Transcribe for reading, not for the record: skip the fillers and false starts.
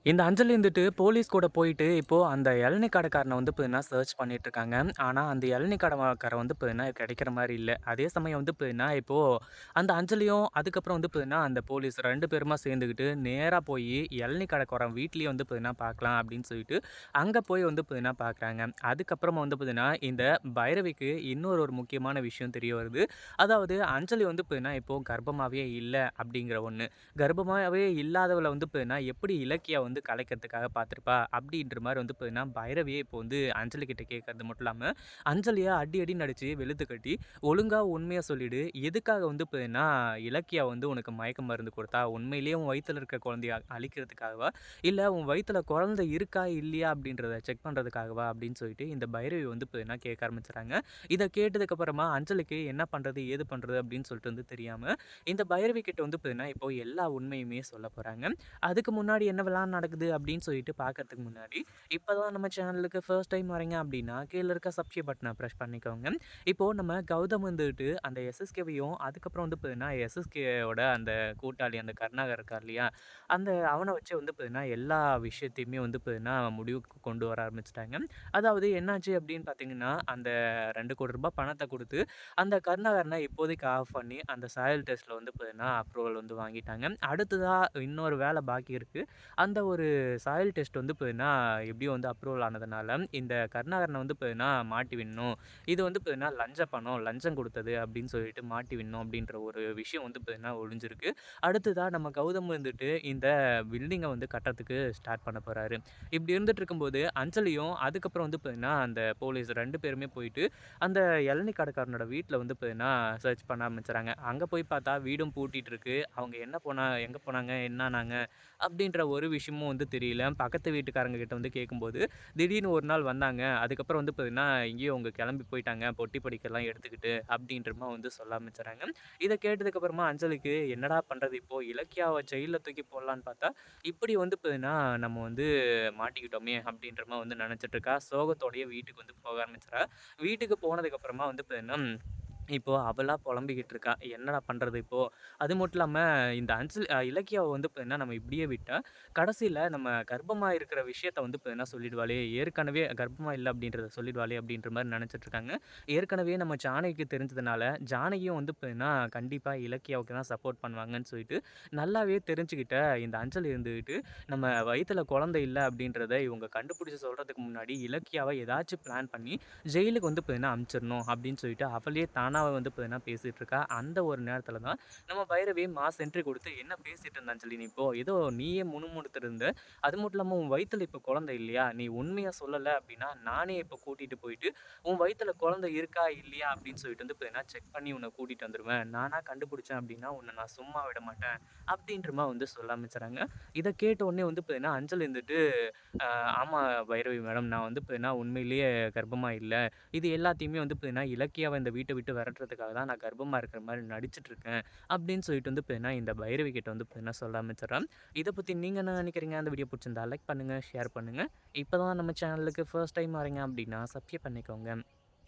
இந்த அஞ்சலி இருந்துட்டு போலீஸ் கூட போயிட்டு, இப்போ அந்த இளநீ கடைக்காரன வந்து பார்த்தீங்கன்னா, சர்ச் பண்ணிட்டுருக்காங்க. ஆனா, அந்த இளநீ கடக்காரன் வந்து பார்த்தீங்கன்னா, கிடைக்கிற மாரி இல்ல. அதே சமயம் வந்து பார்த்தீங்கன்னா, இப்போ அந்த அஞ்சலியும், அதுக்கப்புறம் வந்து பார்த்தீங்கன்னா, அந்த போலீஸ் 2 பேருமா சேர்ந்துக்கிட்டு, நேரா போயி இளநீ கடைக்காரன் வீட்லயே வந்து பார்த்தீங்கன்னா பார்க்கலாம் அப்படின்னு சொல்லிட்டு, அங்க போய் வந்து பார்த்தீங்கன்னா பார்க்குறாங்க. அதுக்கப்புறமா வந்து பார்த்தீங்கன்னா, இந்த பைரவிக்கு இன்னொரு முக்கியமான விஷயம் தெரிய வருது. அதாவது அஞ்சலி வந்து பார்த்தீங்கன்னா, இப்போ கர்ப்பமாவே இல்ல அப்படிங்கிற ஒண்ணு. கர்ப்பமாவே இல்லாதவள வந்து பார்த்தீங்கன்னா, எப்படி இலக்கியா வந்து கலைக்கிறதுக்காக பார்த்துருப்பா? அப்படின்ற மாரி வந்து பார்த்தீங்கன்னா, பைரவியே இப்போ வந்து அஞ்சலி கிட்ட கேட்கறது மட்டும் இல்லாம, அஞ்சலிய அடி அடின்னு அடிச்சு வெளுத்து கட்டி, "ஒழுங்கா உண்மைய சொல்லிடு. எதுக்காக வந்து பார்த்தீங்கன்னா, இலக்கியா வந்து உனக்கு மயக்க மருந்து குடுத்தா? உண்மையிலேயே உன் வயித்துல இருக்க குழந்தைய அழிக்கிறதுக்காகவா? இல்ல உன் வயித்துல குழந்தை இருக்கா? இல்லையா? அப்படின்றத செக் பண்றதுக்காகவா?" அப்படின்னு சொல்லிட்டு இந்த பைரவி வந்து பார்த்தீங்கன்னா கேட்க ஆரம்பிச்சுறாங்க. இத கேட்டதுக்கு அப்புறமா அஞ்சலிக்கு என்ன பண்றது? ஏது பண்றது? அப்படின்னு சொல்லிட்டு வந்து தெரியாம, இந்த பைரவி கிட்ட வந்து பார்த்தீங்கன்னா, இப்போ எல்லா உண்மையுமே சொல்லப் போறாங்க. அதுக்கு முன்னாடி என்னவெல்லாம் நடக்குது அப்படின்னு சொல்லிட்டு பார்க்கறதுக்கு முன்னாடி, இப்பதான் நம்ம சேனலுக்கு ஃபர்ஸ்ட் டைம் வரீங்க அப்படின்னா, கீழ இருக்க சப்ஸ்கிரைப் பட்டன பிரஸ் பண்ணிக்கோங்க. இப்போ நம்ம கௌதம் வந்துட்டு அந்த எஸ்எஸ்கேவையும் அதுக்கப்புறம் வந்து பார்த்தீங்கன்னா, எஸ்எஸ்கேவோட அந்த கூட்டாளி அந்த கருணாகர் இருக்கார் இல்லையா? அந்த அவன வச்சு வந்து பார்த்தீங்கன்னா, எல்லா விஷயத்தையுமே வந்து பார்த்தீங்கன்னா, முடிவுக்கு கொண்டு வர ஆரம்பிச்சுட்டாங்க. அதாவது என்னாச்சு அப்படின்னு பார்த்தீங்கன்னா, அந்த ரூ. 2,00,00,000 பணத்த குடுத்து, அந்த கருணாகரன இப்போதைக்கு ஆஃப் பண்ணி, அந்த சாயில் டெஸ்ட்ல வந்து பார்த்தீங்கன்னா, அப்ரூவல் வந்து வாங்கிட்டாங்க. அடுத்ததா இன்னொரு வேல பாக்கி இருக்கு. அந்த ஒரு சாயில் டெஸ்ட் வந்து பார்த்தீங்கன்னா, எப்படியோ வந்து அப்ரூவல் ஆனதுனால, இந்த கருணாகரன வந்து பார்த்தீங்கன்னா மாட்டி விடணும். இது வந்து பார்த்தீங்கன்னா லஞ்ச பணம், லஞ்சம் குடுத்தது அப்படின்னு சொல்லிட்டு மாட்டி விடணும் அப்படின்ற ஒரு விஷயம் வந்து பார்த்தீங்கன்னா ஒளிஞ்சிருக்கு. அடுத்ததா நம்ம கௌதம் வந்துட்டு இந்த பில்டிங்க வந்து கட்டுறதுக்கு ஸ்டார்ட் பண்ண போறாரு. இப்படி இருந்துட்டு இருக்கும்போது, அஞ்சலியும் அதுக்கப்புறம் வந்து பார்த்தீங்கன்னா, அந்த போலீஸ் 2 பேருமே போயிட்டு, அந்த இளநீ கடைக்காரனோட வீட்ல வந்து பார்த்தீங்கன்னா, சர்ச் பண்ண ஆரம்பிச்சுறாங்க. அங்க போய் பார்த்தா வீடும் பூட்டிட்டு இருக்கு. அவங்க எங்க போனாங்க? என்ன ஆனாங்க? அப்படின்ற ஒரு விஷயமும் வந்து தெரியல. பக்கத்து வீட்டுக்காரங்க கிட்ட வந்து கேட்கும்போது, திடீர்னு ஒரு நாள் வந்தாங்க. அதுக்கப்புறம் வந்து பார்த்தீங்கன்னா, எங்கேயோ அவங்க கிளம்பி போயிட்டாங்க. பொட்டி படிக்கெல்லாம் எடுத்துக்கிட்டு அப்படின்ற மாரி வந்து சொல்ல ஆரம்பிச்சுறாங்க. இத கேட்டதுக்கு அப்புறமா அஞ்சலிக்கு என்னடா பண்றது இப்போ? இலக்கியாவ ஜெயில்ல தூக்கி போடலான்னு பார்த்தா, இப்படி வந்து பார்த்தீங்கன்னா, நம்ம வந்து மாட்டிக்கிட்டோமே அப்படின்ற மாரி வந்து நெனச்சுட்டு இருக்கா. சோகத்தோடயே வீட்டுக்கு வந்து போக ஆரம்பிச்சுறா. வீட்டுக்கு போனதுக்கு அப்புறமா வந்து பார்த்தீங்கன்னா இப்போ அவளா புலம்பிக்கிட்டு இருக்கா. என்னடா பண்றது இப்போ? அது மட்டும் இல்லாம இந்த அஞ்சல் இலக்கியாவ வந்து பார்த்தீங்கன்னா, நம்ம இப்படியே விட்டா, கடைசியில நம்ம கர்ப்பமா இருக்கிற விஷயத்த வந்து பார்த்தீங்கன்னா சொல்லிடுவாளே! ஏற்கனவே கர்ப்பமா இல்ல அப்படின்றத சொல்லிடுவாளே! அப்படின்ற மாரி நெனச்சுட்டு இருக்காங்க. ஏற்கனவே நம்ம ஜானகிக்கு தெரிஞ்சதுனால, ஜானகியும் வந்து பார்த்தீங்கன்னா, கண்டிப்பா இலக்கியாவுக்கு தான் சப்போர்ட் பண்ணுவாங்கன்னு சொல்லிட்டு, நல்லாவே தெரிஞ்சுக்கிட்ட இந்த அஞ்சல் இருந்துகிட்டு, நம்ம வயித்துல குழந்தை இல்ல அப்படின்றத இவங்க கண்டுபிடிச்சு சொல்றதுக்கு முன்னாடி, இலக்கியாவ ஏதாச்சும் பிளான் பண்ணி ஜெயிலுக்கு வந்து பார்த்தீங்கன்னா அனுப்பிச்சிடணும் அப்படின்னு சொல்லிட்டு அவளே தானா வந்து பார்த்தீங்கன்னா பேசிட்டு இருக்கா. அந்த ஒரு நேரத்தில தான் நம்ம பைரவி மாஸ் என்ட்ரி குடுத்து, "என்ன பேசிட்டு இருந்த அஞ்சலி நீ இப்போ? ஏதோ நீயே முணுமுணுத்துட்டு இருந்த. அது மட்டும் இல்லாம உன் வயித்துல இப்போ குழந்தை இல்லையா? நீ உண்மைய சொல்லல அப்படின்னா, நானே இப்போ கூட்டிட்டு போயிட்டு, உன் வயித்துல குழந்தை இருக்கா? இல்லையா? அப்படின்னு சொல்லிட்டு வந்து பார்த்தீங்கன்னா செக் பண்ணி உன்ன கூட்டிட்டு வந்துருவேன். நானா கண்டுபிடிச்சேன் அப்படின்னா, உன்ன நான் சும்மா விட மாட்டேன்." அப்படின்ற மாரி வந்து சொல்ல ஆரம்பிச்சுறாங்க. இத கேட்ட உடனே வந்து பார்த்தீங்கன்னா, அஞ்சல் இருந்துட்டு, "அ ஆமா பைரவி மேடம். நான் வந்து பார்த்தீங்கன்னா உண்மையிலேயே கர்ப்பமா இல்ல. இது எல்லாத்தையுமே வந்து பார்த்தீங்கன்னா, இலக்கியாவ இந்த வீட்ட விட்டு விரட்டுறதுக்காக தான் நான் கர்ப்பமா இருக்கிற மாரி நடிச்சுட்டுருக்கேன். அப்படின்னு சொல்லிட்டு வந்து பார்த்தீங்கன்னா, இந்த பைரவி கிட்ட வந்து பார்த்தீங்கன்னா சொல்ல ஆரம்பிச்சுர்றேன். இத பத்தி நீங்க என்ன நினைக்கிறீங்க? அந்த வீடியோ புடிச்சிருந்தா லைக் பண்ணுங்க, ஷேர் பண்ணுங்க. இப்ப தான் நம்ம சேனலுக்கு ஃபர்ஸ்ட் டைம் வரீங்க அப்படின்னா சப்ஸ்கிரைப் பண்ணிக்கோங்க.